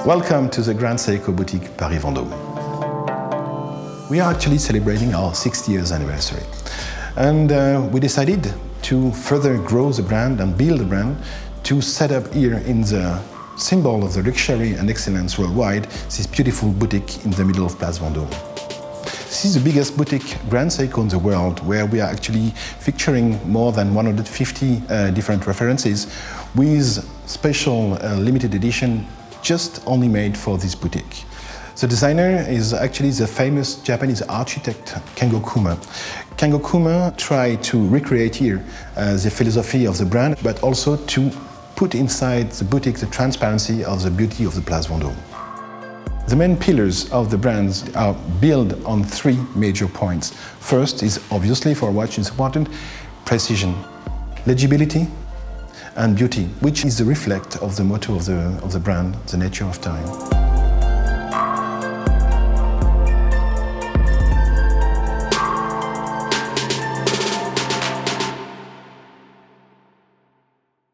Welcome to the Grand Seiko Boutique Paris Vendôme. We are actually celebrating our 60 years anniversary. And we decided to further grow the brand and build the brand to set up here in the symbol of the luxury and excellence worldwide, this beautiful boutique in the middle of Place Vendôme. This is the biggest boutique Grand Seiko in the world, where we are actually featuring more than 150 different references with special limited edition just only made for this boutique. The designer is actually the famous Japanese architect Kengo Kuma. Kengo Kuma tried to recreate here the philosophy of the brand, but also to put inside the boutique the transparency of the beauty of the Place Vendôme. The main pillars of the brands are built on three major points. First is, obviously for a watch it's important, precision, legibility, and beauty, which is the reflect of the motto of the brand, the nature of time.